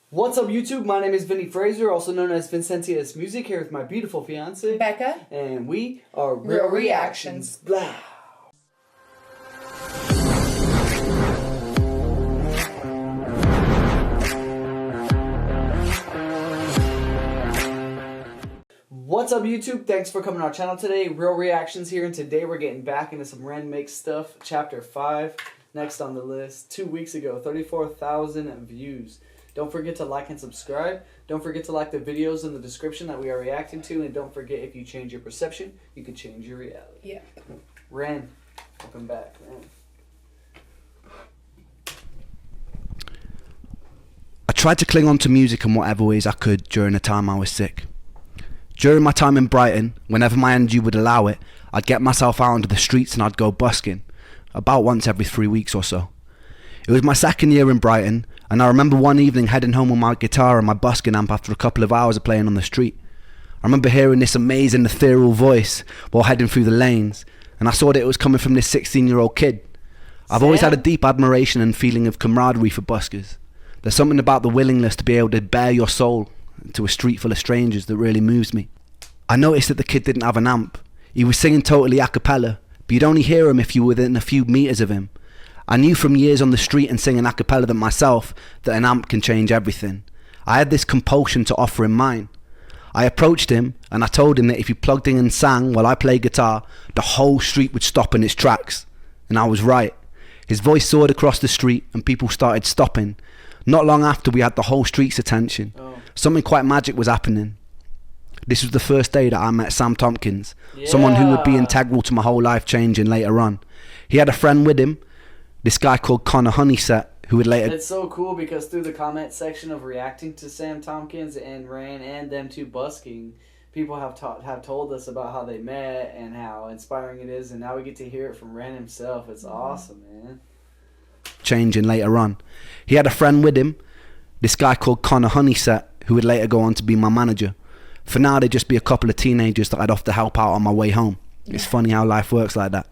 What's up, YouTube? My name is Vinny Fraser, also known as Vincentius Music, here with my beautiful fiance, Becca. And we are Real Reactions. Blah. What's up, YouTube? Thanks for coming to our channel today. Real Reactions here, and today we're getting back into some random make stuff. Chapter 5, next on the list. 2 weeks ago, 34,000 views. Don't forget to like and subscribe. Don't forget to like the videos in the description that we are reacting to. And don't forget, if you change your perception, you can change your reality. Yeah. Ren, welcome back, man. I tried to cling on to music in whatever ways I could during the time I was sick. During my time in Brighton, whenever my energy would allow it, I'd get myself out onto the streets and I'd go busking, about once every 3 weeks or so. It was my second year in Brighton, and I remember one evening heading home with my guitar and my busking amp after a couple of hours of playing on the street. I remember hearing this amazing ethereal voice while heading through the lanes, and I saw that it was coming from this 16-year-old kid. I've always had a deep admiration and feeling of camaraderie for buskers. There's something about the willingness to be able to bare your soul to a street full of strangers that really moves me. I noticed that the kid didn't have an amp. He was singing totally a cappella, but you'd only hear him if you were within a few meters of him. I knew from years on the street and singing a cappella that myself that an amp can change everything. I had this compulsion to offer him mine. I approached him and I told him that if he plugged in and sang while I played guitar, the whole street would stop in its tracks. And I was right. His voice soared across the street and people started stopping. Not long after, we had the whole street's attention. Something quite magic was happening. This was the first day that I met Sam Tompkins, someone who would be integral to my whole life changing later on. He had a friend with him, this guy called Connor Honeyset, who would later... It's so cool because through the comment section of reacting to Sam Tompkins and Ran and them two busking, people have told us about how they met and how inspiring it is, and now we get to hear it from Ran himself. It's awesome, man. Changing later on. He had a friend with him, this guy called Connor Honeyset, who would later go on to be my manager. For now, they'd just be a couple of teenagers that I'd have to help out on my way home. It's funny how life works like that.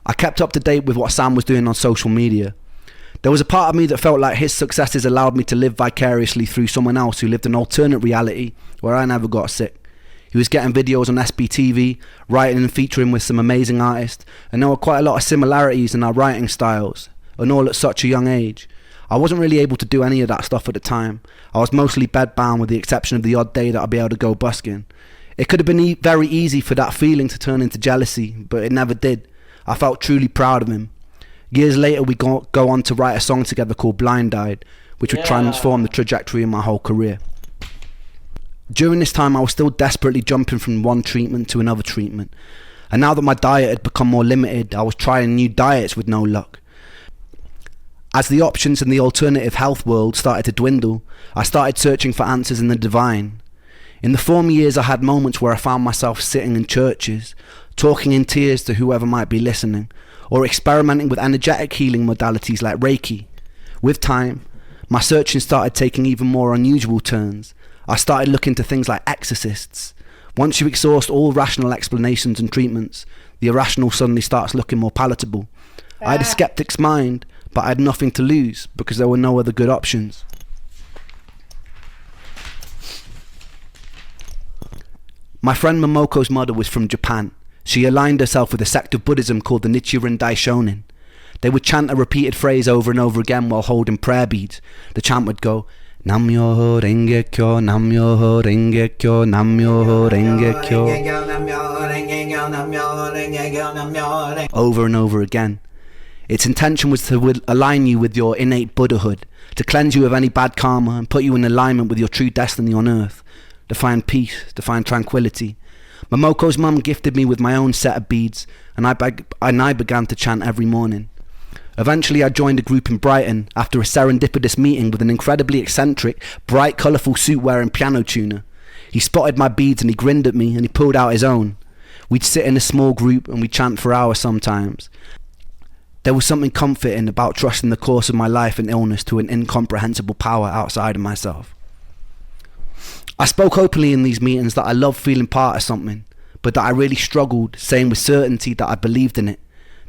I kept up to date with what Sam was doing on social media. There was a part of me that felt like his successes allowed me to live vicariously through someone else who lived an alternate reality where I never got sick. He was getting videos on SBTV, writing and featuring with some amazing artists, and there were quite a lot of similarities in our writing styles, and all at such a young age. I wasn't really able to do any of that stuff at the time. I was mostly bedbound with the exception of the odd day that I'd be able to go busking. It could have been very easy for that feeling to turn into jealousy, but it never did. I felt truly proud of him. Years later, we go on to write a song together called Blind Eyed, which would transform the trajectory of my whole career. During this time, I was still desperately jumping from one treatment to another treatment. And now that my diet had become more limited, I was trying new diets with no luck. As the options in the alternative health world started to dwindle, I started searching for answers in the divine. In the former years, I had moments where I found myself sitting in churches, talking in tears to whoever might be listening, or experimenting with energetic healing modalities like Reiki. With time, my searching started taking even more unusual turns. I started looking to things like exorcists. Once you exhaust all rational explanations and treatments, the irrational suddenly starts looking more palatable. I had a skeptic's mind, but I had nothing to lose because there were no other good options. My friend Momoko's mother was from Japan. She aligned herself with a sect of Buddhism called the Nichiren Daishonin. They would chant a repeated phrase over and over again while holding prayer beads. The chant would go, Nam-myoho Renge-kyo, Nam-myoho Renge-kyo, Nam-myoho Renge-kyo, over and over again. Its intention was to align you with your innate Buddhahood, to cleanse you of any bad karma and put you in alignment with your true destiny on earth, to find peace, to find tranquility. Momoko's mum gifted me with my own set of beads, and I began to chant every morning. Eventually I joined a group in Brighton after a serendipitous meeting with an incredibly eccentric, bright colourful suit-wearing piano tuner. He spotted my beads and he grinned at me and he pulled out his own. We'd sit in a small group and we'd chant for hours sometimes. There was something comforting about trusting the course of my life and illness to an incomprehensible power outside of myself. I spoke openly in these meetings that I loved feeling part of something, but that I really struggled saying with certainty that I believed in it.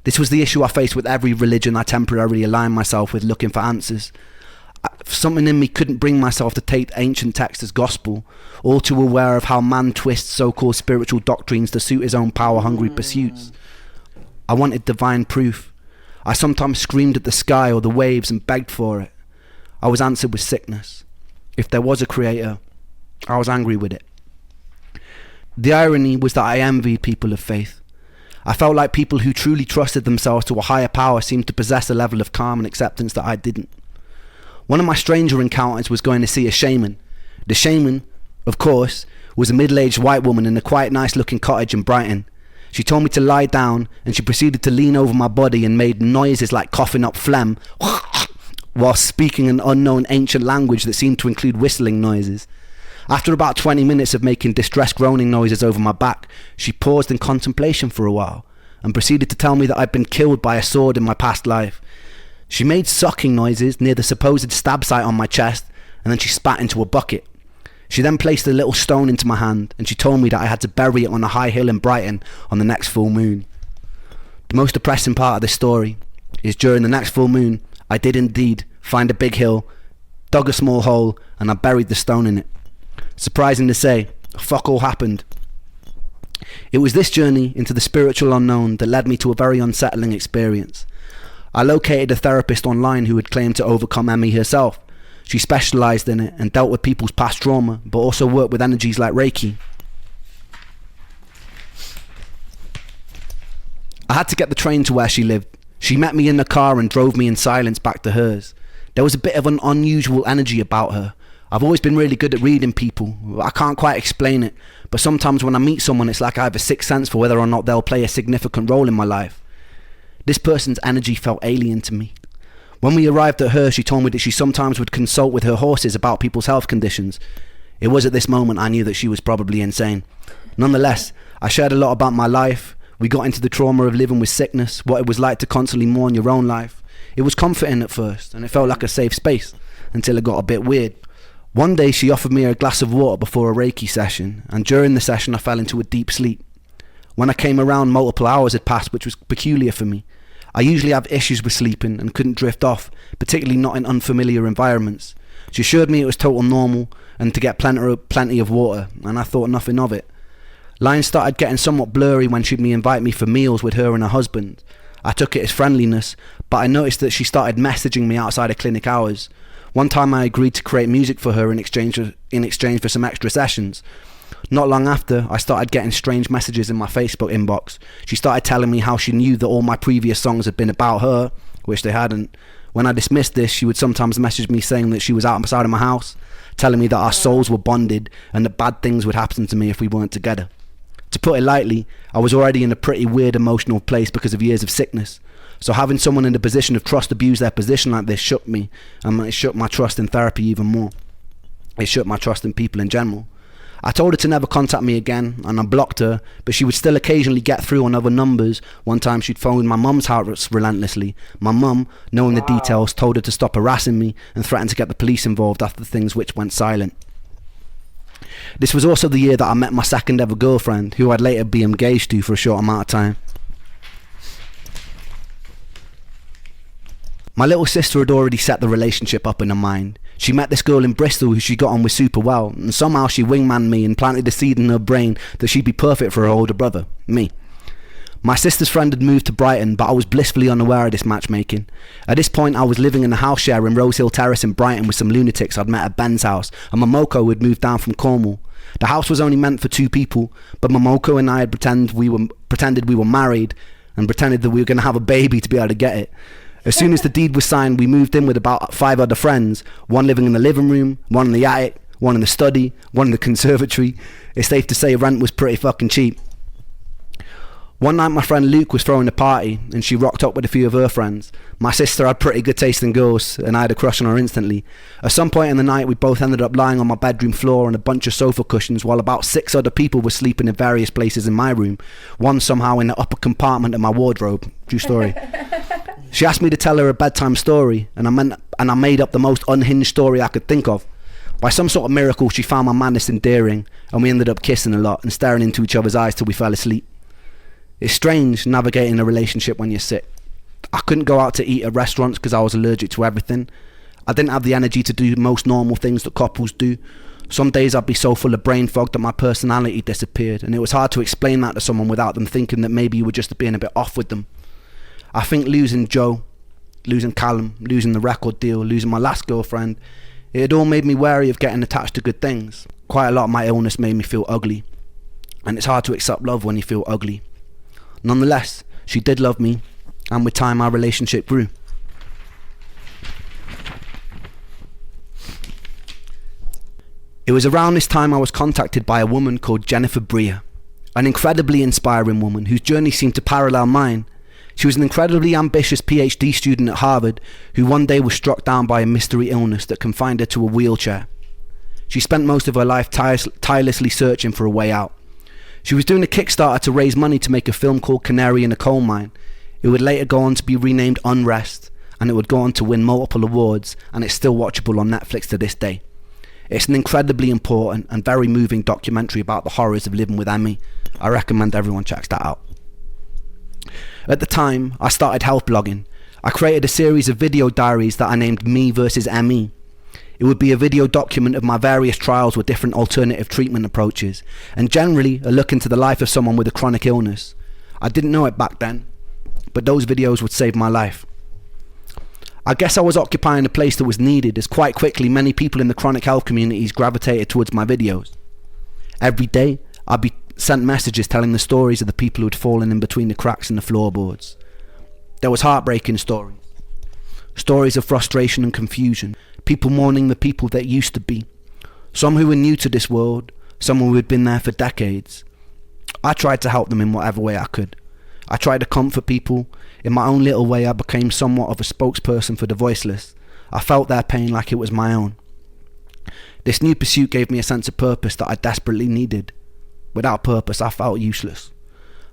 This was the issue I faced with every religion I temporarily aligned myself with looking for answers. Something in me couldn't bring myself to take ancient texts as gospel, all too aware of how man twists so-called spiritual doctrines to suit his own power-hungry pursuits. I wanted divine proof. I sometimes screamed at the sky or the waves and begged for it. I was answered with sickness. If there was a creator, I was angry with it. The irony was that I envied people of faith. I felt like people who truly trusted themselves to a higher power seemed to possess a level of calm and acceptance that I didn't. One of my stranger encounters was going to see a shaman. The shaman, of course, was a middle-aged white woman in a quite nice-looking cottage in Brighton. She told me to lie down, and she proceeded to lean over my body and made noises like coughing up phlegm while speaking an unknown ancient language that seemed to include whistling noises. After about 20 minutes of making distressed groaning noises over my back, she paused in contemplation for a while and proceeded to tell me that I'd been killed by a sword in my past life. She made sucking noises near the supposed stab site on my chest, and then she spat into a bucket. She then placed a little stone into my hand, and she told me that I had to bury it on a high hill in Brighton on the next full moon. The most depressing part of this story is during the next full moon, I did indeed find a big hill, dug a small hole, and I buried the stone in it. Surprising to say, fuck all happened. It was this journey into the spiritual unknown that led me to a very unsettling experience. I located a therapist online who had claimed to overcome ME herself. She specialised in it and dealt with people's past trauma, but also worked with energies like Reiki. I had to get the train to where she lived. She met me in the car and drove me in silence back to hers. There was a bit of an unusual energy about her. I've always been really good at reading people. I can't quite explain it, but sometimes when I meet someone, it's like I have a sixth sense for whether or not they'll play a significant role in my life. This person's energy felt alien to me. When we arrived at her, she told me that she sometimes would consult with her horses about people's health conditions. It was at this moment I knew that she was probably insane. Nonetheless, I shared a lot about my life. We got into the trauma of living with sickness, what it was like to constantly mourn your own life. It was comforting at first, and it felt like a safe space, until it got a bit weird. One day she offered me a glass of water before a Reiki session, and during the session I fell into a deep sleep. When I came around, multiple hours had passed, which was peculiar for me. I usually have issues with sleeping and couldn't drift off, particularly not in unfamiliar environments. She assured me it was total normal and to get plenty of water, and I thought nothing of it. Lines started getting somewhat blurry when she'd invite me for meals with her and her husband. I took it as friendliness, but I noticed that she started messaging me outside of clinic hours. One time I agreed to create music for her in exchange for some extra sessions. Not long after, I started getting strange messages in my Facebook inbox. She started telling me how she knew that all my previous songs had been about her, which they hadn't. When I dismissed this, she would sometimes message me saying that she was outside of my house, telling me that our souls were bonded and that bad things would happen to me if we weren't together. To put it lightly, I was already in a pretty weird emotional place because of years of sickness. So having someone in a position of trust abuse their position like this shook me, and it shook my trust in therapy even more. It shook my trust in people in general. I told her to never contact me again, and I blocked her, but she would still occasionally get through on other numbers. One time she'd phoned my mum's house relentlessly. My mum, knowing the details, told her to stop harassing me and threatened to get the police involved after things which went silent. This was also the year that I met my second ever girlfriend, who I'd later be engaged to for a short amount of time. My little sister had already set the relationship up in her mind. She met this girl in Bristol who she got on with super well, and somehow she wingmanned me and planted the seed in her brain that she'd be perfect for her older brother, me. My sister's friend had moved to Brighton, but I was blissfully unaware of this matchmaking. At this point, I was living in a house share in Rose Hill Terrace in Brighton with some lunatics I'd met at Ben's house, and Momoko had moved down from Cornwall. The house was only meant for 2 people, but Momoko and I had pretended we were married and pretended that we were going to have a baby to be able to get it. As soon as the deed was signed, we moved in with about 5 other friends, one living in the living room, one in the attic, one in the study, one in the conservatory. It's safe to say rent was pretty fucking cheap. One night my friend Luke was throwing a party and she rocked up with a few of her friends. My sister had pretty good taste in girls and I had a crush on her instantly. At some point in the night we both ended up lying on my bedroom floor on a bunch of sofa cushions while about 6 other people were sleeping in various places in my room. One somehow in the upper compartment of my wardrobe. True story. She asked me to tell her a bedtime story and I made up the most unhinged story I could think of. By some sort of miracle she found my madness endearing and we ended up kissing a lot and staring into each other's eyes till we fell asleep. It's strange navigating a relationship when you're sick. I couldn't go out to eat at restaurants because I was allergic to everything. I didn't have the energy to do most normal things that couples do. Some days I'd be so full of brain fog that my personality disappeared, and it was hard to explain that to someone without them thinking that maybe you were just being a bit off with them. I think losing Joe, losing Callum, losing the record deal, losing my last girlfriend, it had all made me wary of getting attached to good things. Quite a lot of my illness made me feel ugly, and it's hard to accept love when you feel ugly. Nonetheless, she did love me, and with time our relationship grew. It was around this time I was contacted by a woman called Jennifer Breer, an incredibly inspiring woman whose journey seemed to parallel mine. She was an incredibly ambitious PhD student at Harvard who one day was struck down by a mystery illness that confined her to a wheelchair. She spent most of her life tirelessly searching for a way out. She was doing a Kickstarter to raise money to make a film called Canary in a Coal Mine. It would later go on to be renamed Unrest, and it would go on to win multiple awards, and it's still watchable on Netflix to this day. It's an incredibly important and very moving documentary about the horrors of living with ME. I recommend everyone checks that out. At the time, I started health blogging. I created a series of video diaries that I named Me vs ME. It would be a video document of my various trials with different alternative treatment approaches, and generally a look into the life of someone with a chronic illness. I didn't know it back then, but those videos would save my life. I guess I was occupying a place that was needed, as quite quickly many people in the chronic health communities gravitated towards my videos. Every day, I'd be sent messages telling the stories of the people who had fallen in between the cracks in the floorboards. There was heartbreaking stories. Stories of frustration and confusion. People mourning the people that used to be. Some who were new to this world. Some who had been there for decades. I tried to help them in whatever way I could. I tried to comfort people. In my own little way, I became somewhat of a spokesperson for the voiceless. I felt their pain like it was my own. This new pursuit gave me a sense of purpose that I desperately needed. Without purpose, I felt useless.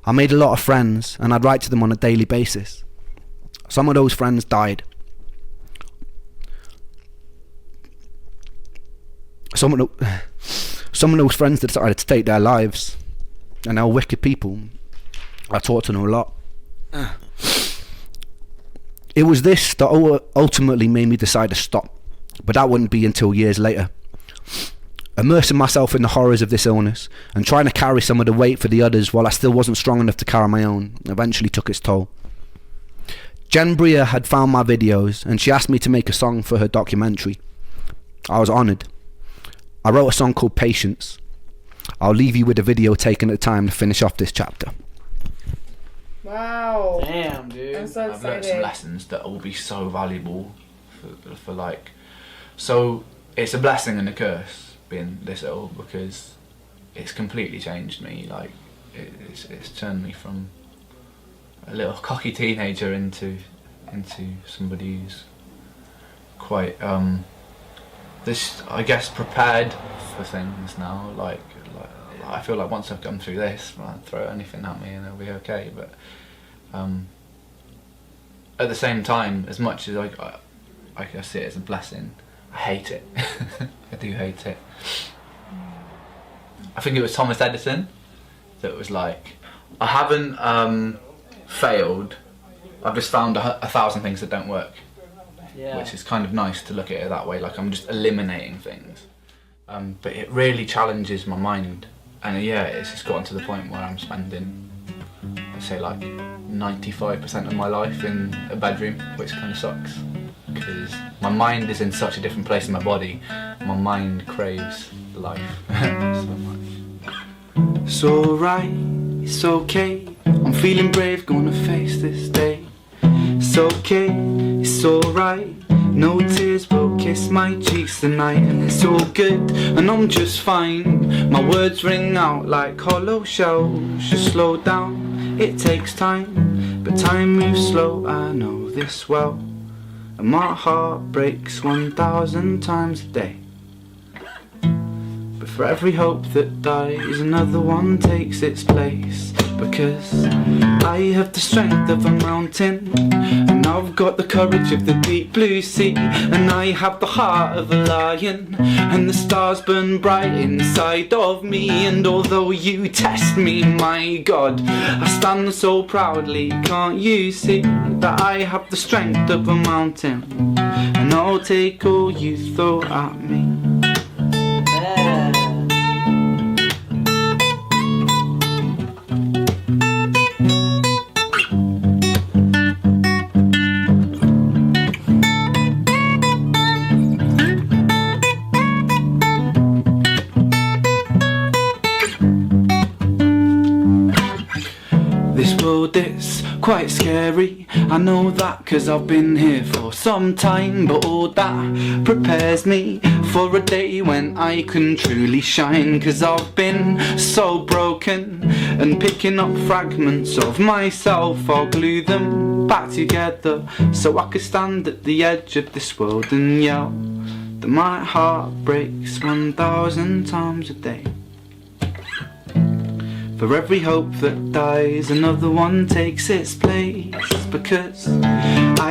I made a lot of friends, and I'd write to them on a daily basis. Some of those friends died. Some of those friends decided to take their lives, and they were wicked people. I talked to them a lot. It was this that ultimately made me decide to stop, but that wouldn't be until years later. Immersing myself in the horrors of this illness and trying to carry some of the weight for the others while I still wasn't strong enough to carry my own eventually took its toll. Jen Breer had found my videos and she asked me to make a song for her documentary. I was honoured. I wrote a song called Patience. I'll leave you with a video taken at the time to finish off this chapter. Wow. Damn, dude. I'm so I've learned excited. some lessons that will be so valuable for like, so it's a blessing and a curse being this ill because it's completely changed me. Like it's turned me from a little cocky teenager into somebody who's quite this, I guess, prepared for things now. Like I feel like once I've come through this, I'll throw anything at me and it'll be okay. But at the same time, as much as I see it as a blessing, I hate it. I do hate it. I think it was Thomas Edison that was like, I haven't failed, I've just found 1,000 things that don't work. Yeah. Which is kind of nice to look at it that way, like I'm just eliminating things. But it really challenges my mind. And yeah, it's just gotten to the point where I'm spending, let's say, like 95% of my life in a bedroom, which kind of sucks. Because my mind is in such a different place in my body. My mind craves life so much. It's alright, it's okay. I'm feeling brave, gonna face this day. It's okay, it's alright. No tears will kiss my cheeks tonight, and it's all good, and I'm just fine. My words ring out like hollow shells. Just slow down, it takes time, but time moves slow, I know this well. And my heart breaks 1,000 times a day. But for every hope that dies, another one takes its place. Because I have the strength of a mountain, and I I've got the courage of the deep blue sea, and I have the heart of a lion, and the stars burn bright inside of me. And although you test me, my God, I stand so proudly. Can't you see that I have the strength of a mountain, and I'll take all you throw at me? Yeah. This world is quite scary, I know that, 'cause I've been here for some time. But all that prepares me for a day when I can truly shine. 'Cause I've been so broken, and picking up fragments of myself, I'll glue them back together, so I can stand at the edge of this world and yell that my heart breaks 1,000 times a day. For every hope that dies, another one takes its place. Because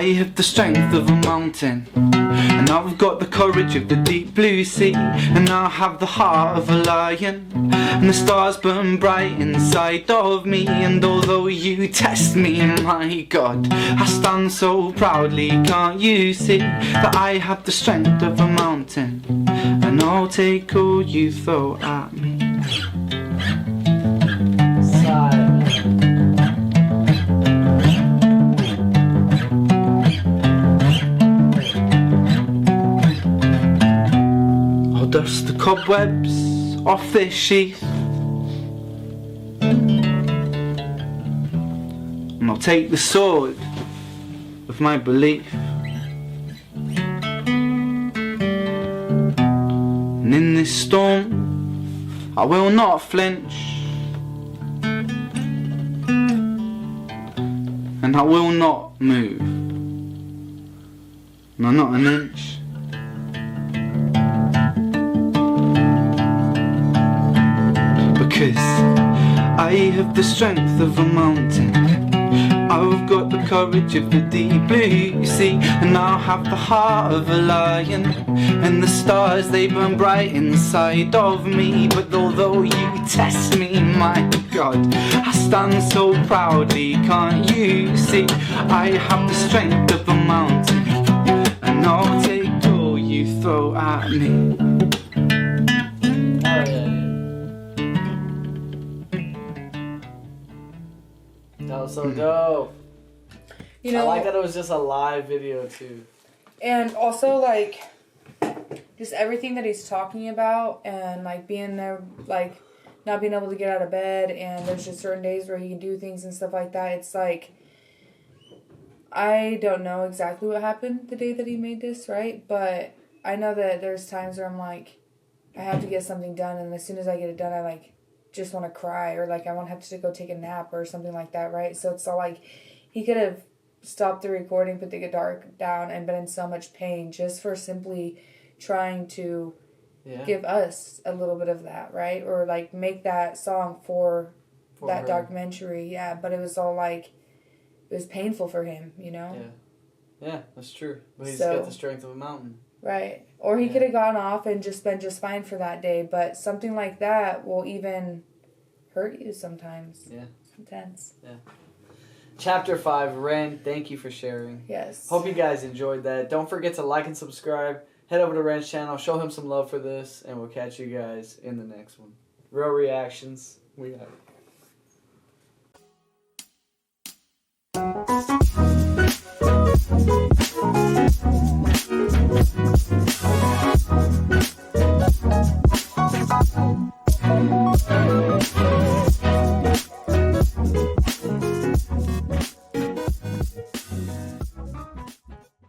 I have the strength of a mountain, and I've got the courage of the deep blue sea, and I have the heart of a lion, and the stars burn bright inside of me. And although you test me, my God, I stand so proudly. Can't you see that I have the strength of a mountain, and I'll take all you throw at me? I'll dust the cobwebs off this sheath, and I'll take the sword of my belief, and in this storm I will not flinch, and I will not move, no, not an inch. Because I have the strength of a mountain, I've got the courage of the deep blue sea, and I'll have the heart of a lion, and the stars, they burn bright inside of me. But although you test me, my God, I stand so proudly. Can't you see I have the strength of a mountain, and I'll take all you throw at me? That was so dope. You know, I like that it was just a live video too. and also like just everything that he's talking about, and like being there, like not being able to get out of bed, and there's just certain days where he can do things and stuff like that. It's like, I don't know exactly what happened the day that he made this, right? But I know that there's times where I'm like, I have to get something done, and as soon as I get it done, I like just want to cry, or like I want to have to go take a nap or something like that, right? So it's all like, he could have stopped the recording, put the guitar down, and been in so much pain just for simply trying to give us a little bit of that, right? Or like make that song for that her. Documentary, yeah. But it was all like, it was painful for him, you know? Yeah, that's true. But he's So- got the strength of a mountain. Right. Or he could have gone off and just been just fine for that day, but something like that will even hurt you sometimes. Yeah. It's intense. Chapter 5, Ren, thank you for sharing. Yes. Hope you guys enjoyed that. Don't forget to like and subscribe. Head over to Ren's channel, show him some love for this, and we'll catch you guys in the next one. Real reactions. We have it.